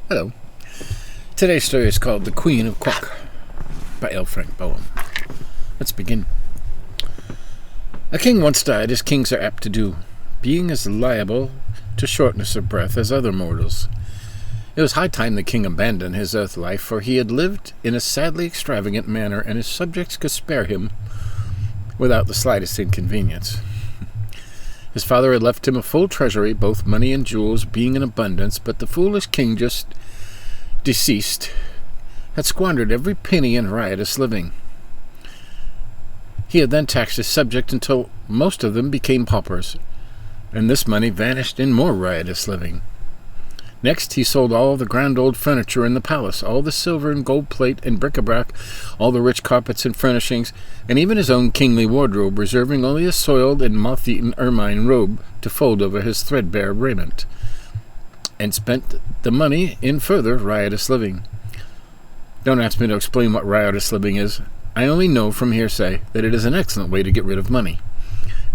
Hello. Today's story is called The Queen of Quok by L. Frank Baum. Let's begin. A king once died, as kings are apt to do, being as liable to shortness of breath as other mortals. It was high time the king abandoned his earth life, for he had lived in a sadly extravagant manner, and his subjects could spare him without the slightest inconvenience. His father had left him a full treasury, both money and jewels being in abundance, but the foolish king, just deceased, had squandered every penny in riotous living. He had then taxed his subjects until most of them became paupers, and this money vanished in more riotous living. Next, he sold all the grand old furniture in the palace, all the silver and gold plate and bric-a-brac, all the rich carpets and furnishings, and even his own kingly wardrobe, reserving only a soiled and moth-eaten ermine robe to fold over his threadbare raiment, and spent the money in further riotous living. Don't ask me to explain what riotous living is. I only know from hearsay that it is an excellent way to get rid of money.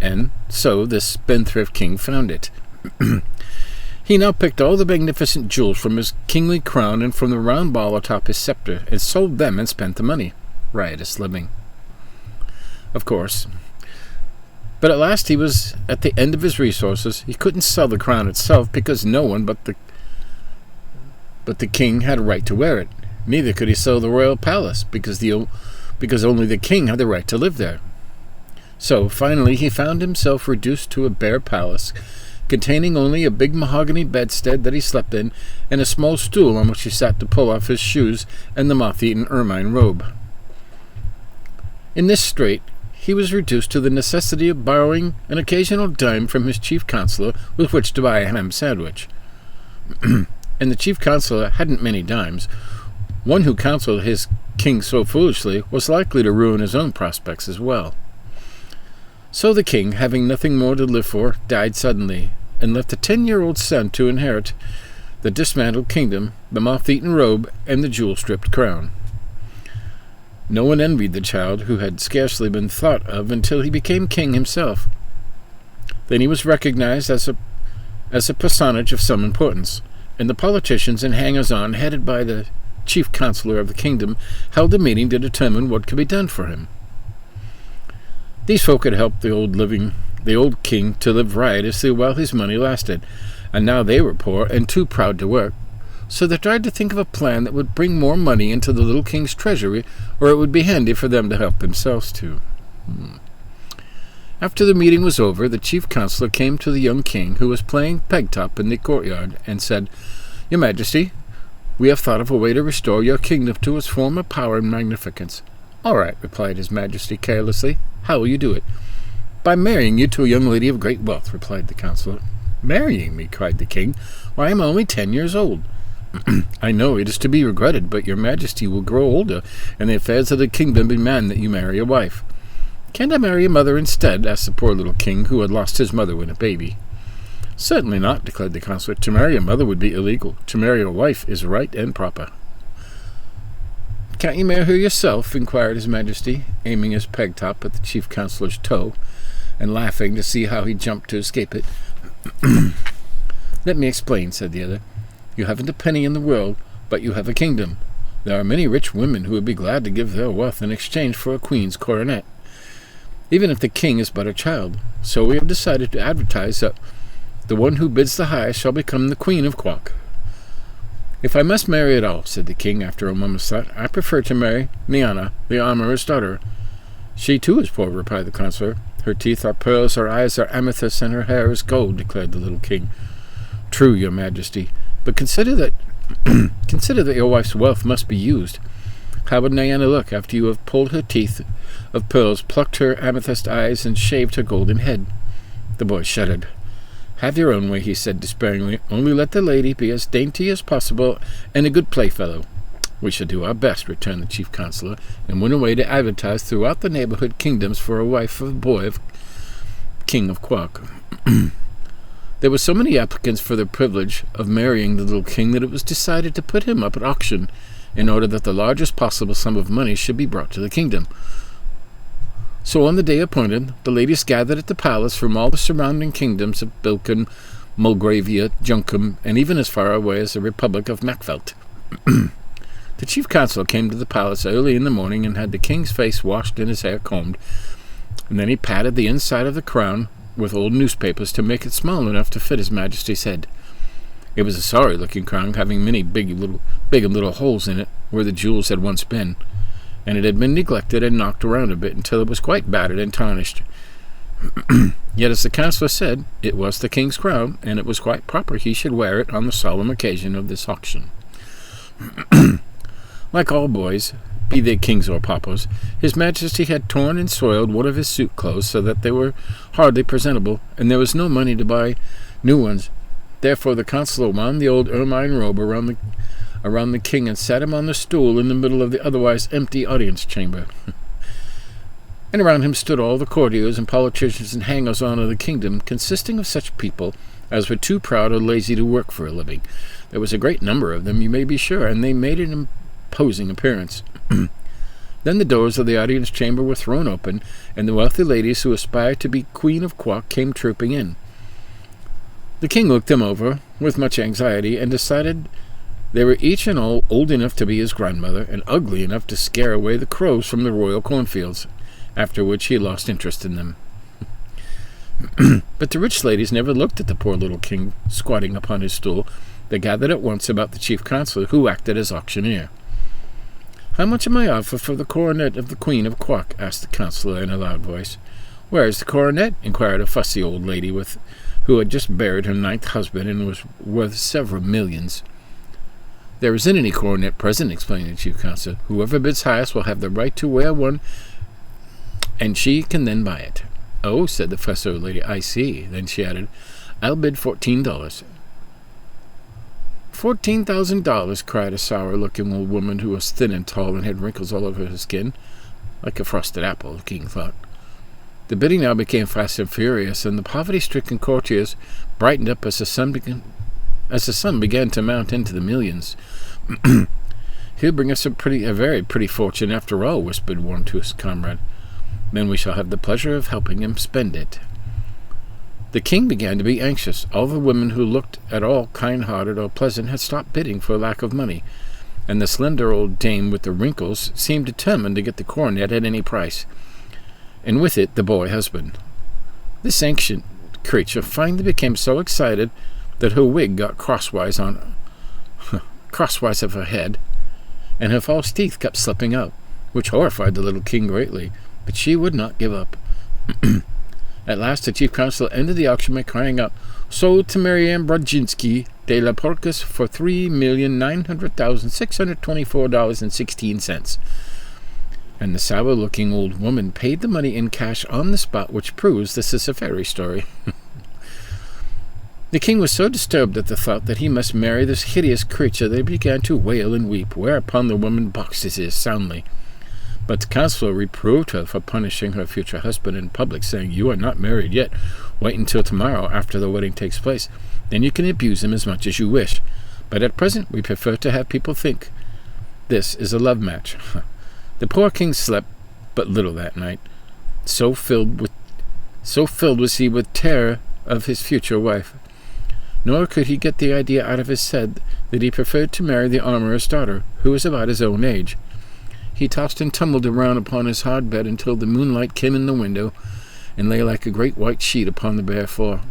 And so this spendthrift king found it. He now picked all the magnificent jewels from his kingly crown and from the round ball atop his scepter, and sold them and spent the money. Riotous living, of course. But at last he was at the end of his resources. He couldn't sell the crown itself, because no one but the king had a right to wear it. Neither could he sell the royal palace, because only the king had the right to live there. So finally he found himself reduced to a bare palace, containing only a big mahogany bedstead that he slept in, and a small stool on which he sat to pull off his shoes and the moth-eaten ermine robe. In this strait, he was reduced to the necessity of borrowing an occasional dime from his chief counselor with which to buy a ham sandwich. And the chief counselor hadn't many dimes. One who counseled his king so foolishly was likely to ruin his own prospects as well. So the king, having nothing more to live for, died suddenly, and left a 10-year-old son to inherit the dismantled kingdom, the moth-eaten robe, and the jewel-stripped crown. No one envied the child, who had scarcely been thought of until he became king himself. Then he was recognized as a personage of some importance, and the politicians and hangers-on, headed by the chief counselor of the kingdom, held a meeting to determine what could be done for him. These folk had helped the old king to live riotously while his money lasted, and now they were poor and too proud to work, so they tried to think of a plan that would bring more money into the little king's treasury, or it would be handy for them to help themselves too. After the meeting was over, the chief counselor came to the young king, who was playing peg-top in the courtyard, and said, "Your Majesty, we have thought of a way to restore your kingdom to its former power and magnificence." "All right," replied his Majesty carelessly. "How will you do it?" "By marrying you to a young lady of great wealth," replied the counselor. "Marrying me?" cried the king. "Why, I am only 10 years old." "I know it is to be regretted, but your Majesty will grow older, and the affairs of the kingdom demand that you marry a wife." "Can't I marry a mother instead?" asked the poor little king, who had lost his mother when a baby. "Certainly not," declared the counselor. "To marry a mother would be illegal. To marry a wife is right and proper." "Can't you marry her yourself?" inquired his Majesty, aiming his peg-top at the chief counselor's toe, and laughing to see how he jumped to escape it. "Let me explain," said the other. "You haven't a penny in the world, but you have a kingdom. There are many rich women who would be glad to give their wealth in exchange for a queen's coronet, even if the king is but a child. So we have decided to advertise that the one who bids the highest shall become the Queen of Quok." "If I must marry at all," said the king after a moment's thought, "I prefer to marry Niana, the armorer's daughter." "She too is poor," replied the counselor. "Her teeth are pearls, her eyes are amethyst, and her hair is gold," declared the little king. "True, your Majesty, but consider that your wife's wealth must be used. How would Niana look after you have pulled her teeth of pearls, plucked her amethyst eyes, and shaved her golden head?" The boy shuddered. "Have your own way," he said despairingly. "Only let the lady be as dainty as possible and a good playfellow." "We shall do our best," returned the chief counselor, and went away to advertise throughout the neighborhood kingdoms for a wife for the boy of King of Quok. There were so many applicants for the privilege of marrying the little king that it was decided to put him up at auction, in order that the largest possible sum of money should be brought to the kingdom. So on the day appointed, the ladies gathered at the palace from all the surrounding kingdoms of Bilkin, Mulgravia, Junkum, and even as far away as the Republic of Macvelt. The chief counsellor came to the palace early in the morning and had the king's face washed and his hair combed, and then he patted the inside of the crown with old newspapers to make it small enough to fit his majesty's head. It was a sorry-looking crown, having many big and little holes in it where the jewels had once been, and it had been neglected and knocked around a bit until it was quite battered and tarnished. Yet, as the counsellor said, it was the king's crown, and it was quite proper he should wear it on the solemn occasion of this auction. Like all boys, be they kings or paupers, his majesty had torn and soiled one of his suit clothes so that they were hardly presentable, and there was no money to buy new ones. Therefore the counsellor wound the old ermine robe around the king and sat him on the stool in the middle of the otherwise empty audience chamber. And around him stood all the courtiers and politicians and hangers-on of the kingdom, consisting of such people as were too proud or lazy to work for a living. There was a great number of them, you may be sure, and they made an imposing appearance. Then the doors of the audience chamber were thrown open, and the wealthy ladies who aspired to be Queen of Quok came trooping in. The king looked them over with much anxiety and decided they were each and all old enough to be his grandmother and ugly enough to scare away the crows from the royal cornfields, after which he lost interest in them. But the rich ladies never looked at the poor little king squatting upon his stool. They gathered at once about the chief counsellor, who acted as auctioneer. "How much am I offered for the coronet of the Queen of Quok?" asked the counsellor in a loud voice. "Where is the coronet?" inquired a fussy old lady who had just buried her 9th husband and was worth several millions. "There isn't any coronet present," explained the chief counsellor. "Whoever bids highest will have the right to wear one, and she can then buy it." "Oh," said the fussy old lady, "I see." Then she added, "I'll bid $14. $14,000, cried a sour-looking old woman who was thin and tall and had wrinkles all over her skin, like a frosted apple, the king thought. The bidding now became fast and furious, and the poverty-stricken courtiers brightened up as the sun began to mount into the millions. "He'll bring us a very pretty fortune after all," whispered one to his comrade. "Then we shall have the pleasure of helping him spend it." The king began to be anxious. All the women who looked at all kind-hearted or pleasant had stopped bidding for lack of money, and the slender old dame with the wrinkles seemed determined to get the coronet at any price, and with it the boy husband. This ancient creature finally became so excited that her wig got crosswise of her head, and her false teeth kept slipping out, which horrified the little king greatly, but she would not give up. At last the chief counsellor ended the auction by crying out, "Sold to Marianne Brodzinski de la Porcas for $3,900,624.16. And the sour-looking old woman paid the money in cash on the spot, which proves this is a fairy story. The king was so disturbed at the thought that he must marry this hideous creature that he began to wail and weep, whereupon the woman boxed his ears soundly. But the counsellor reproved her for punishing her future husband in public, saying, "You are not married yet. Wait until tomorrow after the wedding takes place. Then you can abuse him as much as you wish. But at present we prefer to have people think this is a love match." The poor king slept but little that night. So filled was he with terror of his future wife. Nor could he get the idea out of his head that he preferred to marry the armourer's daughter, who was about his own age. He tossed and tumbled around upon his hard bed until the moonlight came in the window and lay like a great white sheet upon the bare floor.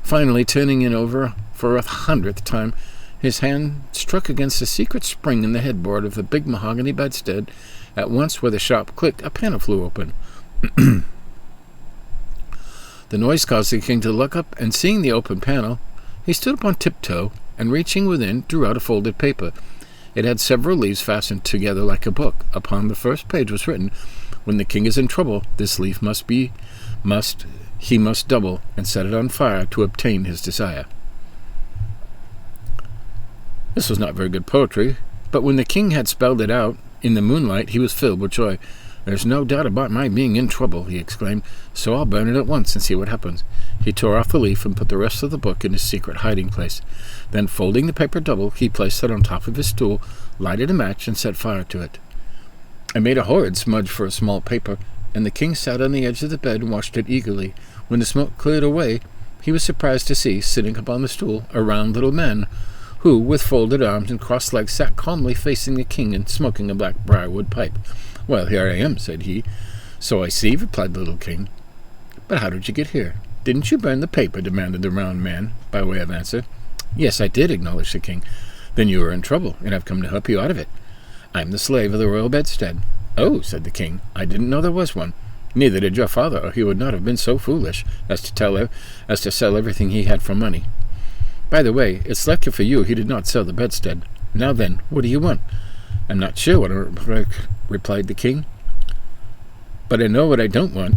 Finally, turning it over for 100th time, his hand struck against a secret spring in the headboard of the big mahogany bedstead. At once, with a sharp click, a panel flew open. The noise caused the king to look up, and seeing the open panel, he stood up on tiptoe, and reaching within, drew out a folded paper. It had several leaves fastened together like a book. Upon the first page was written, "When the king is in trouble, this leaf he must double and set it on fire to obtain his desire." This was not very good poetry, but when the king had spelled it out in the moonlight, he was filled with joy. "There's no doubt about my being in trouble," he exclaimed, "so I'll burn it at once and see what happens." He tore off the leaf and put the rest of the book in his secret hiding place. Then, folding the paper double, he placed it on top of his stool, lighted a match, and set fire to it. It made a horrid smudge for a small paper, and the king sat on the edge of the bed and watched it eagerly. When the smoke cleared away, he was surprised to see, sitting upon the stool, a round little man, who, with folded arms and crossed legs, sat calmly facing the king and smoking a black briarwood pipe. "Well, here I am," said he. "So I see," replied the little king. "But how did you get here? Didn't you burn the paper?" demanded the round man, by way of answer. "Yes, I did," acknowledged the king. "Then you are in trouble, and I've come to help you out of it. I'm the slave of the royal bedstead." "Oh," said the king, "I didn't know there was one. Neither did your father, or he would not have been so foolish as to sell everything he had for money. By the way, it's lucky for you he did not sell the bedstead. Now then, what do you want?" "I'm not sure what I replied the king, "but I know what I don't want,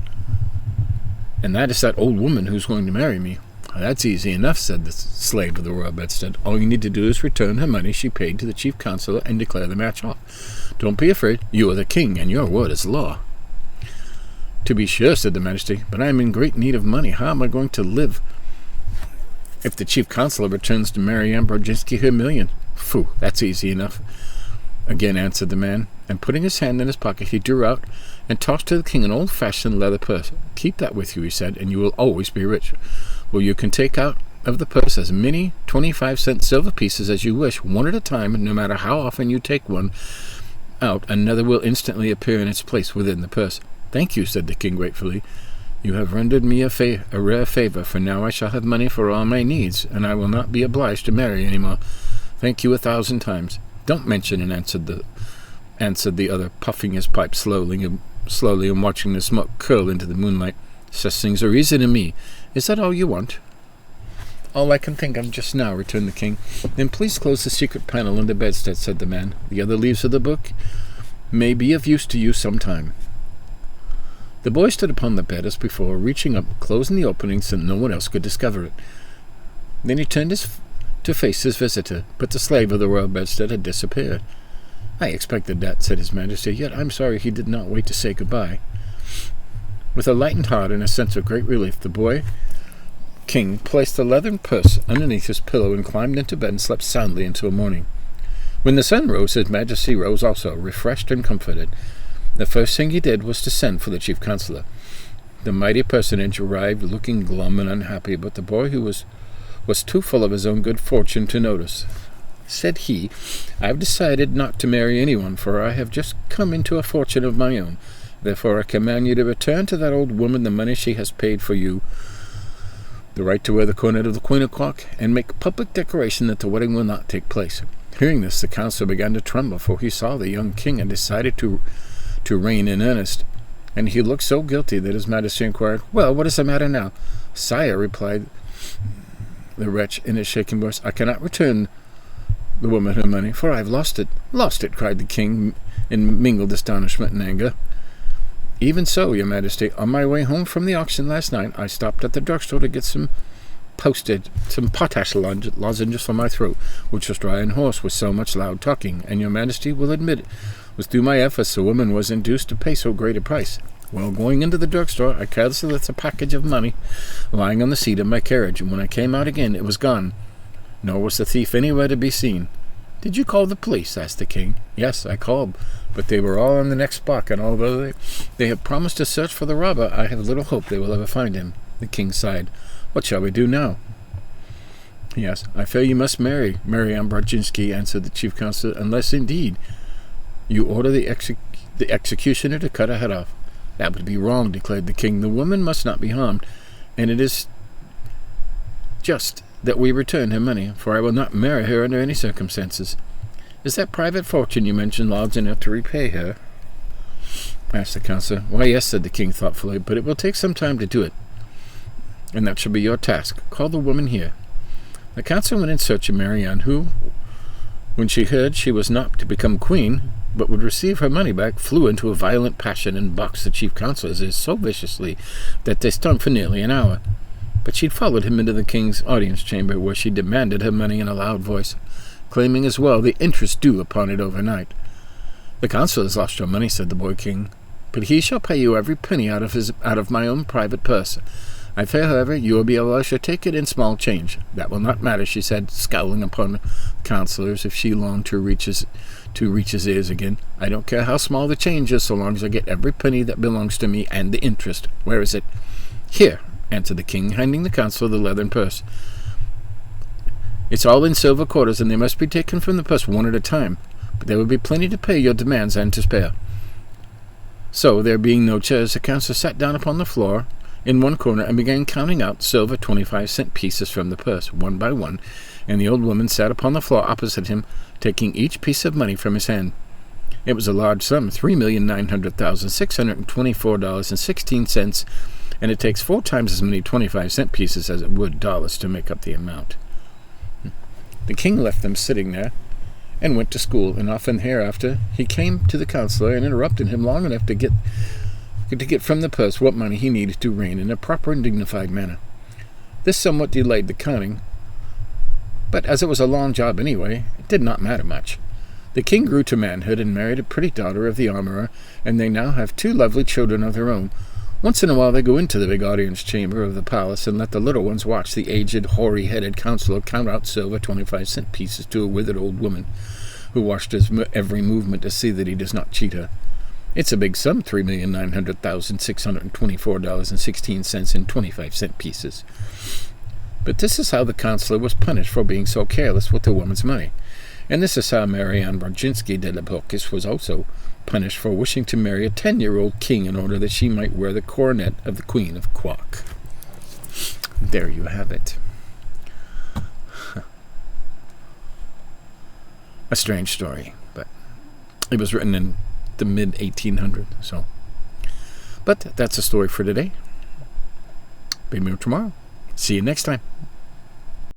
and that is that old woman who's going to marry me." "That's easy enough," said the slave of the royal bedstead. "All you need to do is return her money she paid to the chief counselor and declare the match off. Don't be afraid. You are the king, and your word is law." "To be sure," said the majesty, "but I am in great need of money. How am I going to live if the chief counselor returns to Mary Ann Brodzinski her million?" "Phoo, that's easy enough," again answered the man, and putting his hand in his pocket, he drew out and tossed to the king an old-fashioned leather purse. "Keep that with you," he said, "and you will always be rich. Well, you can take out of the purse as many 25-cent silver pieces as you wish, one at a time, and no matter how often you take one out, another will instantly appear in its place within the purse." "Thank you," said the king gratefully. "You have rendered me a rare favor, for now I shall have money for all my needs, and I will not be obliged to marry any more. Thank you 1,000 times." "Don't mention it," answered the other, puffing his pipe slowly and watching the smoke curl into the moonlight. "Such things are easy to me. Is that all you want?" "All I can think of just now," returned the king. "Then please close the secret panel in the bedstead," said the man. "The other leaves of the book may be of use to you some time." The boy stood upon the bed as before, reaching up, closing the opening so no one else could discover it. Then he turned to face his visitor, but the slave of the royal bedstead had disappeared. "I expected that," said his majesty, "yet I'm sorry he did not wait to say goodbye." With a lightened heart and a sense of great relief, the boy king placed the leathern purse underneath his pillow and climbed into bed and slept soundly until morning. When the sun rose, his majesty rose also, refreshed and comforted. The first thing he did was to send for the chief counselor. The mighty personage arrived looking glum and unhappy, but the boy, who was too full of his own good fortune to notice, said he, "I have decided not to marry anyone, for I have just come into a fortune of my own. Therefore I command you to return to that old woman the money she has paid for you, the right to wear the coronet of the Queen of Quok, and make public declaration that the wedding will not take place." Hearing this, the counselor began to tremble, for he saw the young king and decided to reign in earnest, and he looked so guilty that his majesty inquired, "Well, what is the matter now?" "Sire," replied the wretch in his shaking voice, "I cannot return the woman her money, for I have lost it." "Lost it!" cried the king in mingled astonishment and anger. "Even so, your majesty. On my way home from the auction last night, I stopped at the drugstore to get some potash lozenges for my throat, which was dry and hoarse with so much loud talking, and your majesty will admit it was through my efforts the woman was induced to pay so great a price. Well, going into the drugstore, I carelessly left a package of money lying on the seat of my carriage, and when I came out again, it was gone, nor was the thief anywhere to be seen." "Did you call the police?" asked the king. "Yes, I called, but they were all on the next block, and although they have promised to search for the robber, I have little hope they will ever find him." The king sighed. "What shall we do now?" he asked. "I fear you must marry Mary Ann Brodzinski," answered the chief counselor, "unless, indeed, you order the executioner to cut her head off." "That would be wrong," declared the king. "The woman must not be harmed, and it is just that we return her money, for I will not marry her under any circumstances." "Is that private fortune you mentioned large enough to repay her?" asked the counselor. "Why, yes," said the king thoughtfully, "but it will take some time to do it, and that shall be your task. Call the woman here." The counselor went in search of Mary Ann, who, when she heard she was not to become queen, but would receive her money back, flew into a violent passion and boxed the chief counselors so viciously that they stung for nearly an hour. But she followed him into the king's audience chamber, where she demanded her money in a loud voice, claiming as well the interest due upon it overnight. "The counselor has lost your money," said the boy king, "but he shall pay you every penny out of my own private purse. I fear, however, you will be obliged to take it in small change." "That will not matter," she said, scowling upon the counselors, if she longed to reach his ears again. "I don't care how small the change is, so long as I get every penny that belongs to me and the interest. Where is it?" "Here," answered the king, handing the counselor the leathern purse. "It's all in silver quarters, and they must be taken from the purse one at a time, but there will be plenty to pay your demands and to spare." So, there being no chairs, the counselor sat down upon the floor in one corner and began counting out silver 25-cent pieces from the purse, one by one, and the old woman sat upon the floor opposite him, taking each piece of money from his hand. It was a large sum, $3,900,624.16, and it takes 4 times as many 25-cent pieces as it would dollars to make up the amount. The king left them sitting there and went to school, and often hereafter he came to the counselor and interrupted him long enough to get from the purse what money he needed to reign in a proper and dignified manner. This somewhat delayed the counting, but as it was a long job anyway, it did not matter much. The king grew to manhood and married a pretty daughter of the armorer, and they now have 2 lovely children of their own. Once in a while they go into the big audience chamber of the palace and let the little ones watch the aged, hoary-headed counselor count out silver 25-cent pieces to a withered old woman, who watched his every movement to see that he does not cheat her. It's a big sum, $3,900,624.16 in 25-cent pieces. But this is how the counselor was punished for being so careless with the woman's money. And this is how Marianne Rodzinski de la Bocas was also punished for wishing to marry a 10-year-old king in order that she might wear the coronet of the Queen of Quok. There you have it. A strange story, but it was written in the mid-1800s. But that's a story for today. Be here tomorrow. See you next time.